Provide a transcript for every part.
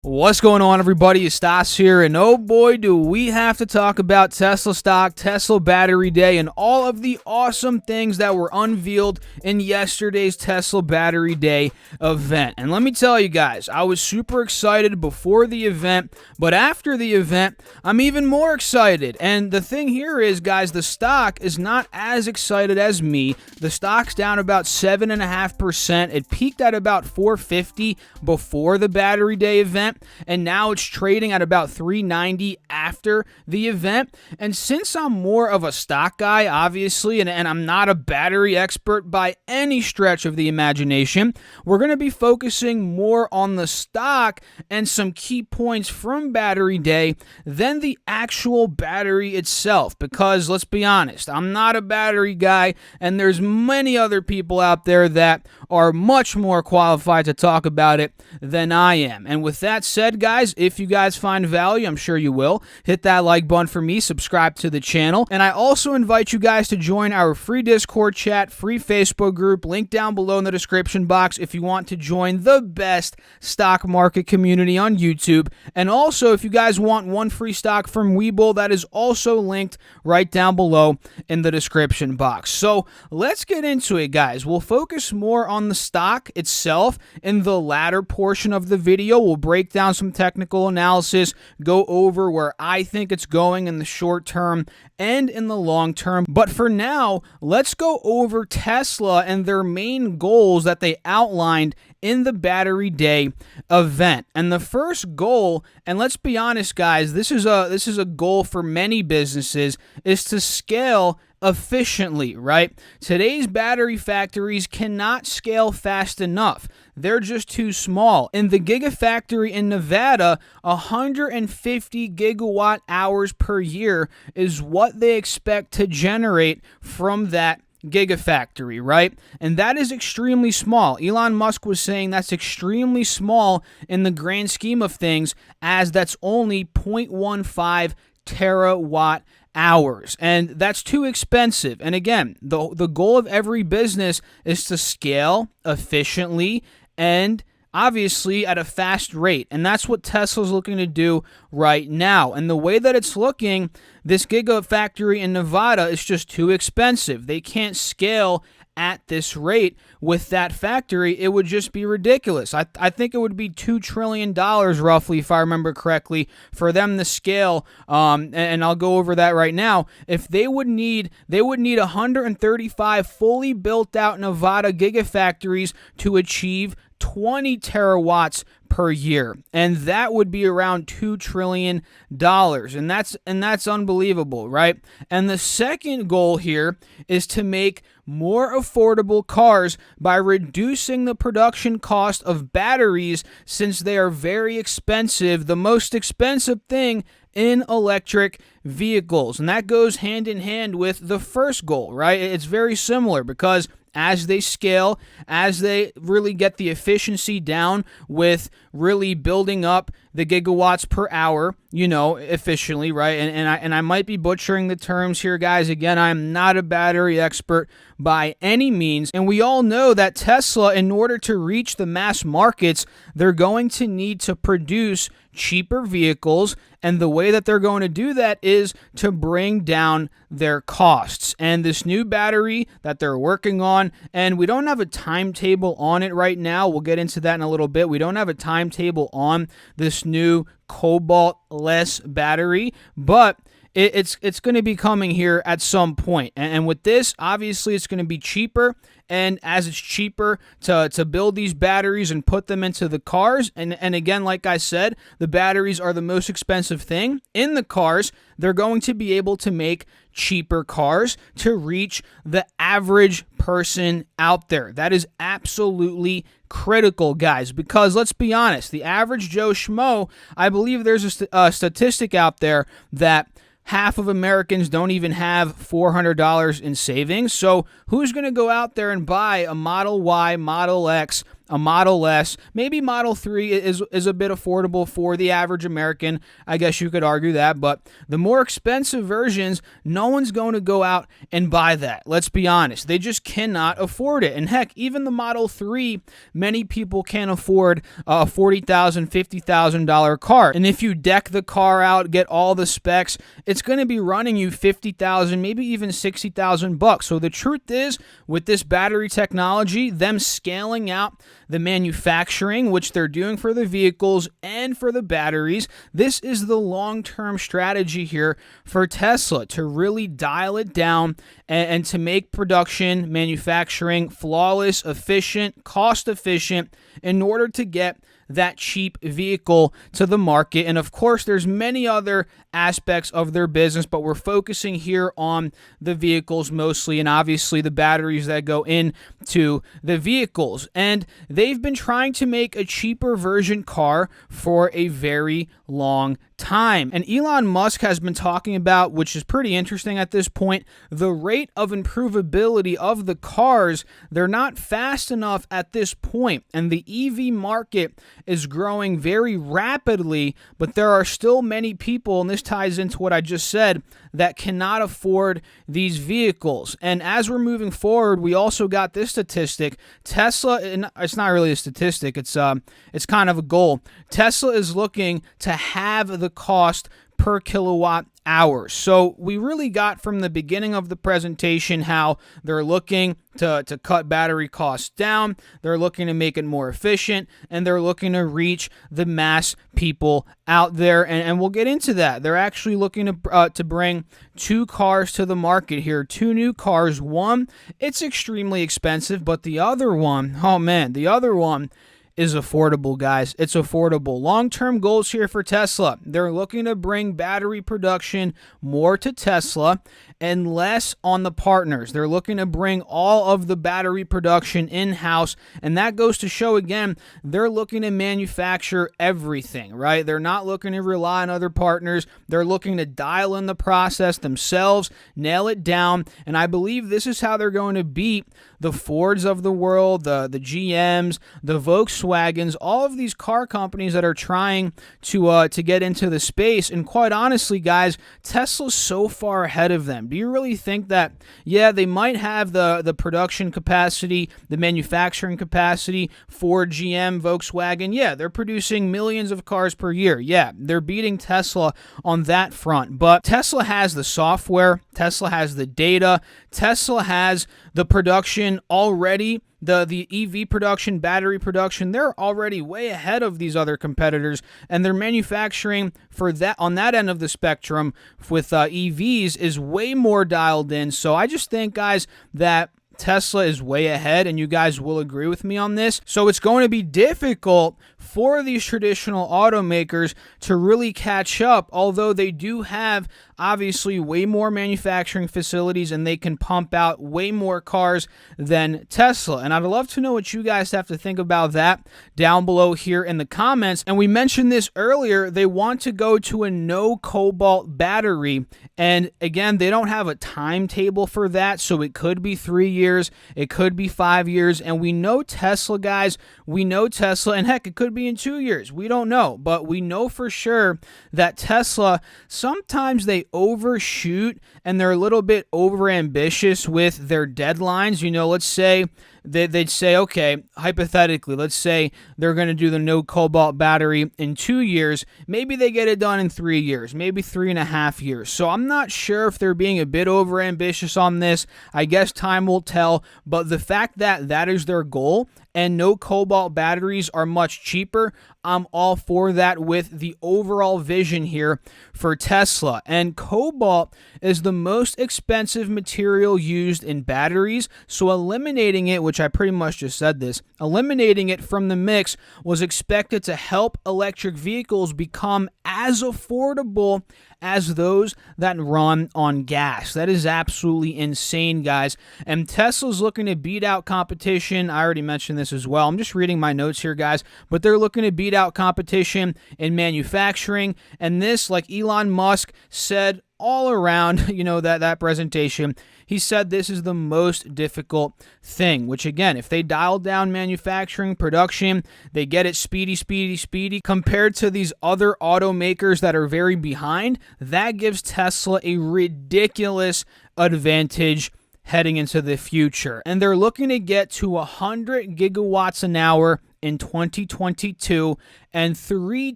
What's going on, everybody? It's Stas here, and oh boy, do we have to talk about Tesla stock, Tesla Battery Day, and all of the awesome things that were unveiled in yesterday's Tesla Battery Day event. And let me tell you guys, I was super excited before the event, but after the event, I'm even more excited. And the thing here is, guys, the stock is not as excited as me. The stock's down about 7.5%. It peaked at about 450 before the Battery Day event, and now it's trading at about 390 after the event. And since I'm more of a stock guy, obviously, and I'm not a battery expert by any stretch of the imagination, we're going to be focusing more on the stock and some key points from Battery Day than the actual battery itself, because let's be honest, I'm not a battery guy, and there's many other people out there that are much more qualified to talk about it than I am. And with that said, guys, if you guys find value, I'm sure you will, hit that like button for me, subscribe to the channel, and I also invite you guys to join our free Discord chat, free Facebook group, link down below in the description box if you want to join the best stock market community on YouTube. And also, if you guys want one free stock from Webull, that is also linked right down below in the description box. So let's get into it, guys. We'll focus more on the stock itself in the latter portion of the video. We'll break down some technical analysis, go over where I think it's going in the short term and in the long term. But for now, let's go over Tesla and their main goals that they outlined in the Battery Day event. And the first goal, and let's be honest, guys, this is a goal for many businesses, is to scale efficiently, right? Today's battery factories cannot scale fast enough. They're just too small. In the Gigafactory in Nevada, 150 gigawatt hours per year is what they expect to generate from that Gigafactory, right? And that is extremely small. Elon Musk was saying that's extremely small in the grand scheme of things, as that's only 0.15 terawatt hours, and that's too expensive. And again, the goal of every business is to scale efficiently and obviously at a fast rate, and that's what Tesla's looking to do right now. And the way that it's looking, this Gigafactory in Nevada is just too expensive. They can't scale at this rate with that factory. It would just be ridiculous. I think it would be $2 trillion roughly, if I remember correctly, for them to scale, and I'll go over that right now. If they would need 135 fully built out Nevada Gigafactories to achieve 20 terawatts per year, and that would be around $2 trillion, and that's unbelievable, right? And the second goal here is to make more affordable cars by reducing the production cost of batteries, since they are very expensive, the most expensive thing in electric vehicles. And that goes hand in hand with the first goal, right? It's very similar, because as they scale, as they really get the efficiency down with really building up the gigawatts per hour, efficiently, right? And I might be butchering the terms here, guys. Again, I'm not a battery expert by any means. And we all know that Tesla, in order to reach the mass markets, they're going to need to produce cheaper vehicles, and the way that they're going to do that is to bring down their costs. And this new battery that they're working on, and we don't have a timetable on it right now, we'll get into that in a little bit. We don't have a timetable on this new Cobalt-less battery, but it's going to be coming here at some point. And with this, obviously, it's going to be cheaper. And as it's cheaper to build these batteries and put them into the cars, and again, like I said, the batteries are the most expensive thing in the cars, they're going to be able to make cheaper cars to reach the average person out there. That is absolutely critical, guys, because let's be honest, the average Joe Schmo, I believe there's a statistic out there that half of Americans don't even have $400 in savings. So who's going to go out there and buy a Model Y, Model X, a Model S, maybe Model 3 is a bit affordable for the average American. I guess you could argue that, but the more expensive versions, no one's going to go out and buy that. Let's be honest. They just cannot afford it. And heck, even the Model 3, many people can't afford a $40,000, $50,000 car. And if you deck the car out, get all the specs, it's going to be running you $50,000, maybe even $60,000. So the truth is, with this battery technology, them scaling out the manufacturing, which they're doing for the vehicles and for the batteries, this is the long-term strategy here for Tesla to really dial it down and to make production, manufacturing flawless, efficient, cost-efficient in order to get that cheap vehicle to the market. And of course, there's many other aspects of their business, but we're focusing here on the vehicles mostly, and obviously the batteries that go into the vehicles. And they've been trying to make a cheaper version car for a very long time. And Elon Musk has been talking about, which is pretty interesting at this point, the rate of improvability of the cars. They're not fast enough at this point, and the EV market is growing very rapidly, but there are still many people, and this ties into what I just said, that cannot afford these vehicles. And as we're moving forward, we also got this statistic. Tesla, and it's not really a statistic, it's kind of a goal. Tesla is looking to have the cost per kilowatt hour. So we really got from the beginning of the presentation how they're looking to cut battery costs down, they're looking to make it more efficient, and they're looking to reach the mass people out there. And we'll get into that. They're actually looking to bring two cars to the market here, two new cars. One, it's extremely expensive, but the other one, oh man, the other one is affordable, guys. It's affordable. Long-term goals here for Tesla. They're looking to bring battery production more to Tesla and less on the partners. They're looking to bring all of the battery production in-house, and that goes to show, again, they're looking to manufacture everything, right? They're not looking to rely on other partners. They're looking to dial in the process themselves, nail it down, and I believe this is how they're going to beat the Fords of the world, the GMs, the Volkswagens, all of these car companies that are trying to get into the space. And quite honestly, guys, Tesla's so far ahead of them. Do you really think that, yeah, they might have the production capacity, the manufacturing capacity, Ford, GM, Volkswagen? Yeah, they're producing millions of cars per year. Yeah, they're beating Tesla on that front. But Tesla has the software, Tesla has the data, Tesla has the production already, the EV production, battery production. They're already way ahead of these other competitors, and their manufacturing for that on that end of the spectrum with EVs is way more dialed in. So I just think, guys, that Tesla is way ahead, and you guys will agree with me on this. So it's going to be difficult for these traditional automakers to really catch up, although they do have obviously way more manufacturing facilities and they can pump out way more cars than Tesla. And I'd love to know what you guys have to think about that down below here in the comments. And we mentioned this earlier, they want to go to a no cobalt battery. And again, they don't have a timetable for that, so it could be 3 years, it could be 5 years, and we know Tesla, guys, we know Tesla, and heck, it could be in 2 years, we don't know, but we know for sure that Tesla, sometimes they overshoot and they're a little bit over ambitious with their deadlines. You know, let's say they'd say, okay, hypothetically, let's say they're going to do the no cobalt battery in 2 years. Maybe they get it done in 3 years, maybe 3.5 years. So I'm not sure if they're being a bit over ambitious on this. I guess time will tell. But the fact that that is their goal and no cobalt batteries are much cheaper, I'm all for that with the overall vision here for Tesla. And cobalt is the most expensive material used in batteries, so eliminating it, which I pretty much just said this, eliminating it from the mix was expected to help electric vehicles become as affordable as those that run on gas. That is absolutely insane, guys. And Tesla's looking to beat out competition. I already mentioned this as well. I'm just reading my notes here, guys. But they're looking to beat out competition in manufacturing. And this, like Elon Musk said all around, that presentation, he said this is the most difficult thing, which again, if they dial down manufacturing production, they get it speedy, compared to these other automakers that are very behind, that gives Tesla a ridiculous advantage heading into the future. And they're looking to get to 100 gigawatts an hour in 2022 and 3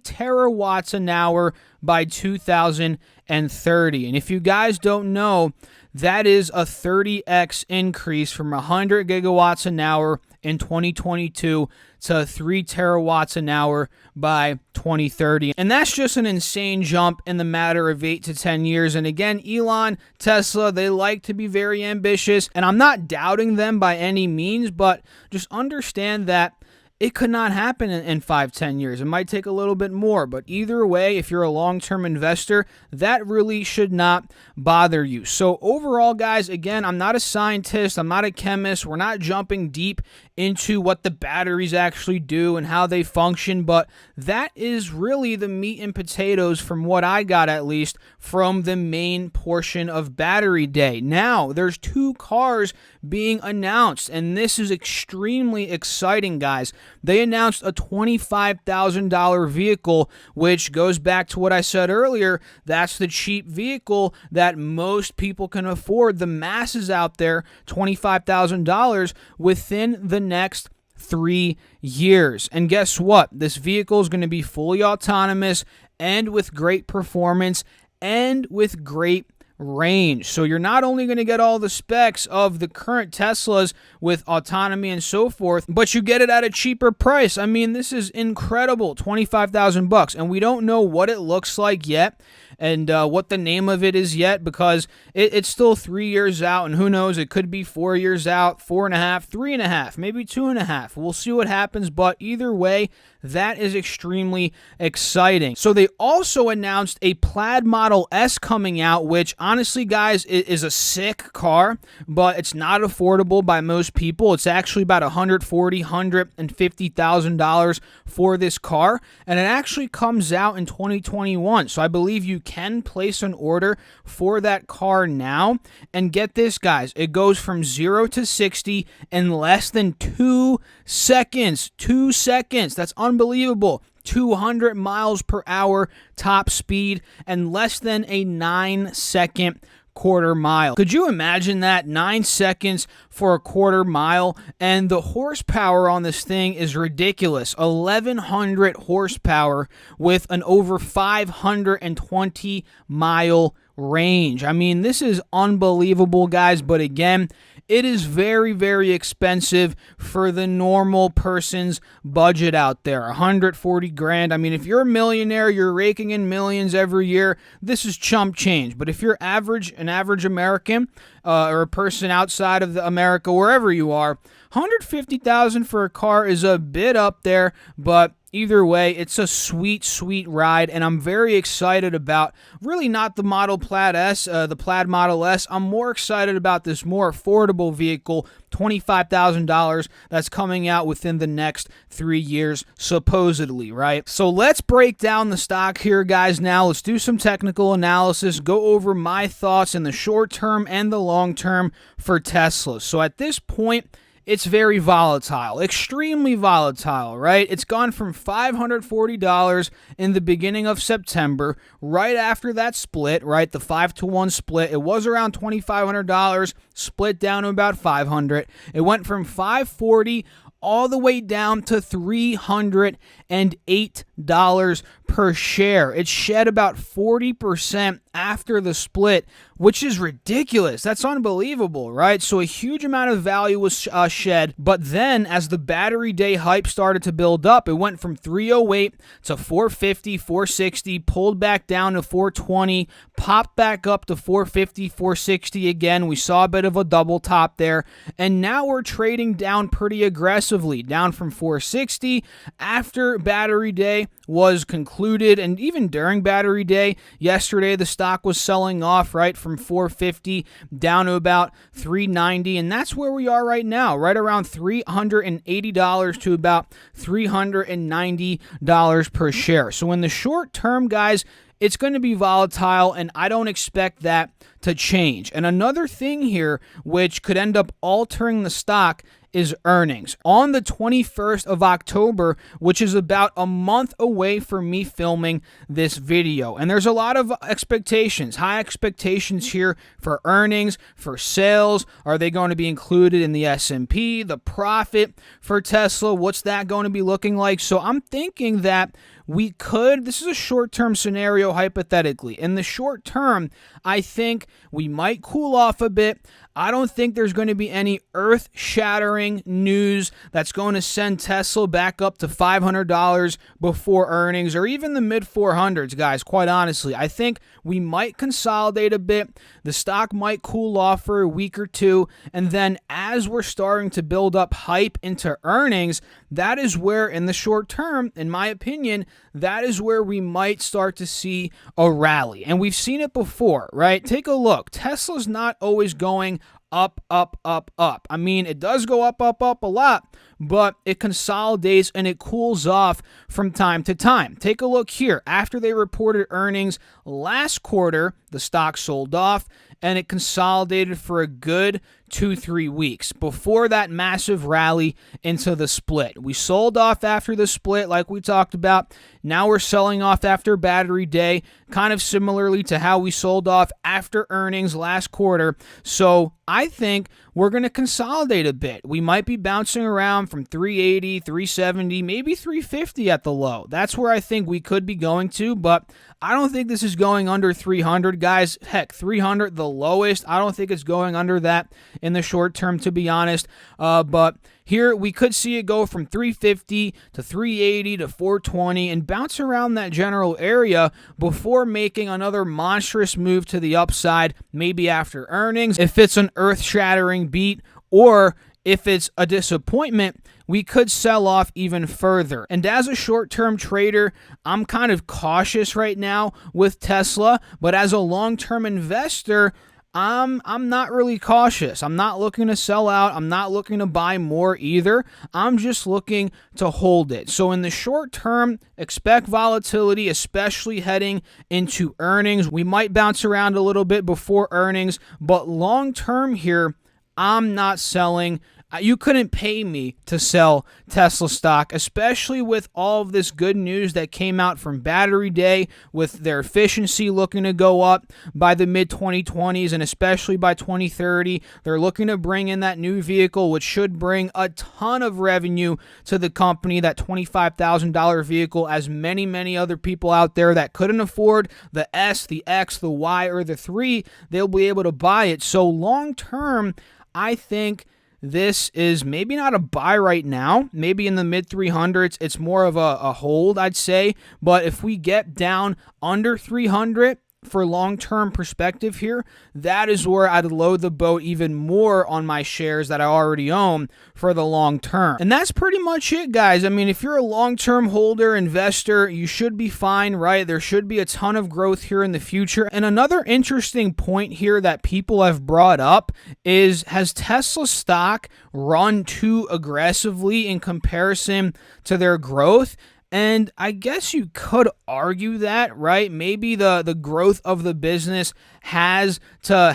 terawatts an hour by 2030. And if you guys don't know, that is a 30x increase from 100 gigawatts an hour in 2022 to 3 terawatts an hour by 2030. And that's just an insane jump in the matter of 8 to 10 years. And again, Elon, Tesla, they like to be very ambitious. And I'm not doubting them by any means, but just understand that it could not happen in 5-10 years. It might take a little bit more, but either way, if you're a long-term investor, that really should not bother you. So overall, guys, again, I'm not a scientist, I'm not a chemist, we're not jumping deep into what the batteries actually do and how they function, but that is really the meat and potatoes from what I got, at least, from the main portion of Battery Day. Now, there's 2 cars being announced, and this is extremely exciting, guys. They announced a $25,000 vehicle, which goes back to what I said earlier. That's the cheap vehicle that most people can afford, the masses out there, $25,000 within the next 3 years. And guess what? This vehicle is going to be fully autonomous and with great performance and with great range. So you're not only going to get all the specs of the current Teslas with autonomy and so forth, but you get it at a cheaper price. I mean, this is incredible, $25,000, and we don't know what it looks like yet and what the name of it is yet, because it's still 3 years out, and who knows, it could be 4 years out, 4.5, 3.5, maybe 2.5. We'll see what happens, but either way, that is extremely exciting. So they also announced a Plaid Model S coming out, which honestly, guys, is a sick car, but it's not affordable by most people. It's actually about $140,000, $150,000 for this car, and it actually comes out in 2021. So I believe you can place an order for that car now, and get this, guys, it goes from 0 to 60 in less than 2 seconds. 2 seconds. That's unbelievable. 200 miles per hour top speed and less than a 9-second quarter mile. Could you imagine that? 9 seconds for a quarter mile, and the horsepower on this thing is ridiculous. 1,100 horsepower with an over 520 mile range. I mean, this is unbelievable, guys, but again, it is very, very expensive for the normal person's budget out there. 140 grand. I mean, if you're a millionaire, you're raking in millions every year, this is chump change. But if you're an average American, or a person outside of America, wherever you are, $150,000 for a car is a bit up there, but either way, it's a sweet, sweet ride, and I'm very excited about, really not the the Plaid Model S. I'm more excited about this more affordable vehicle, $25,000, that's coming out within the next 3 years, supposedly, right? So let's break down the stock here, guys. Now, let's do some technical analysis, go over my thoughts in the short term and the long term for Tesla. So at this point, it's very volatile, extremely volatile, right? It's gone from $540 in the beginning of September, right after that split, right? The 5-to-1 split. It was around $2,500, split down to about $500. It went from $540 all the way down to $308 per share. It shed about 40% after the split, which is ridiculous. That's unbelievable, right? So a huge amount of value was shed, but then as the Battery Day hype started to build up, it went from 308 to 450, 460, pulled back down to 420, popped back up to 450, 460 again. We saw a bit of a double top there, and now we're trading down pretty aggressively, down from 460 after Battery Day was concluded, and even during Battery Day, yesterday the stock was selling off, right, from $4.50 down to about $3.90, and that's where we are right now, right around $380 to about $390 per share. So in the short term, guys, it's going to be volatile, and I don't expect that to change. And another thing here, which could end up altering the stock, is earnings. On the 21st of October, which is about a month away from me filming this video. And there's a lot of expectations, high expectations here for earnings, for sales. Are they going to be included in the S&P? The profit for Tesla, what's that going to be looking like? So I'm thinking that this is a short-term scenario hypothetically. In the short term, I think we might cool off a bit. I don't think there's going to be any earth-shattering news that's going to send Tesla back up to $500 before earnings, or even the mid-400s, guys, quite honestly. I think we might consolidate a bit. The stock might cool off for a week or two, and then as we're starting to build up hype into earnings, that is where, in the short term, in my opinion, that is where we might start to see a rally. And we've seen it before, right? Take a look. Tesla's not always going up, up, up, up. I mean, it does go up, up, up a lot, but it consolidates and it cools off from time to time. Take a look here. After they reported earnings last quarter, the stock sold off and it consolidated for a good 2-3 weeks before that massive rally into the split. We sold off after the split, like we talked about. Now we're selling off after Battery Day, kind of similarly to how we sold off after earnings last quarter. So I think we're going to consolidate a bit. We might be bouncing around from 380, 370, maybe 350 at the low. That's where I think we could be going to, but I don't think this is going under 300, guys. Heck, 300, the lowest. I don't think it's going under that in the short term, to be honest. But here we could see it go from 350 to 380 to 420 and bounce around that general area before making another monstrous move to the upside, maybe after earnings. If it's an earth-shattering beat, or if it's a disappointment, we could sell off even further. And as a short-term trader, I'm kind of cautious right now with Tesla, but as a long-term investor, I'm not really cautious. I'm not looking to sell out. I'm not looking to buy more either. I'm just looking to hold it. So in the short term, expect volatility, especially heading into earnings. We might bounce around a little bit before earnings, but long term here, I'm not selling. You couldn't pay me to sell Tesla stock, especially with all of this good news that came out from Battery Day, with their efficiency looking to go up by the mid-2020s and especially by 2030. They're looking to bring in that new vehicle, which should bring a ton of revenue to the company, that $25,000 vehicle, as many, many other people out there that couldn't afford the S, the X, the Y, or the 3, they'll be able to buy it. So long term, I think this is maybe not a buy right now, maybe in the mid 300s. It's more of a hold, I'd say. But if we get down under 300 for long-term perspective here, that is where I'd load the boat even more on my shares that I already own for the long term. And that's pretty much it, guys. I mean, if you're a long-term holder, investor, you should be fine, right? There should be a ton of growth here in the future. And another interesting point here that people have brought up is, has Tesla stock run too aggressively in comparison to their growth? And I guess you could argue that, right? Maybe the growth of the business has to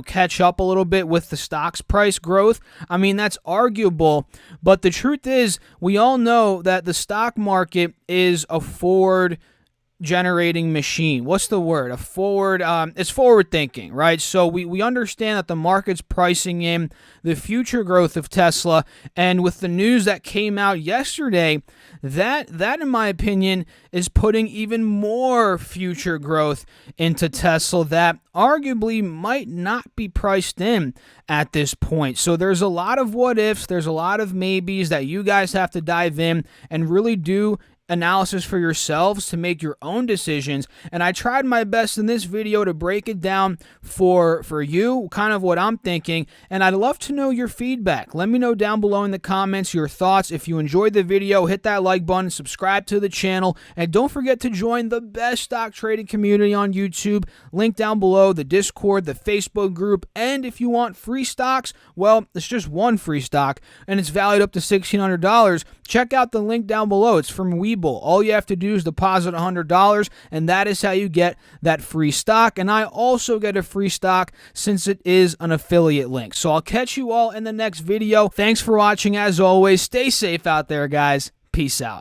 catch up a little bit with the stock's price growth. I mean, that's arguable, but the truth is, we all know that the stock market is a forward generating machine. What's the word? It's forward thinking, right? So we understand that the market's pricing in the future growth of Tesla, and with the news that came out yesterday, that in my opinion is putting even more future growth into Tesla that arguably might not be priced in at this point. So there's a lot of what ifs, there's a lot of maybes that you guys have to dive in and really do analysis for yourselves to make your own decisions. And I tried my best in this video to break it down for you, kind of what I'm thinking. And I'd love to know your feedback. Let me know down below in the comments your thoughts. If you enjoyed the video, hit that like button, subscribe to the channel, and don't forget to join the best stock trading community on YouTube. Link down below, the Discord, the Facebook group. And if you want free stocks, well, it's just one free stock, and it's valued up to $1,600. Check out the link down below. It's from Webull. All you have to do is deposit $100, and that is how you get that free stock. And I also get a free stock since it is an affiliate link. So I'll catch you all in the next video. Thanks for watching. As always, stay safe out there, guys. Peace out.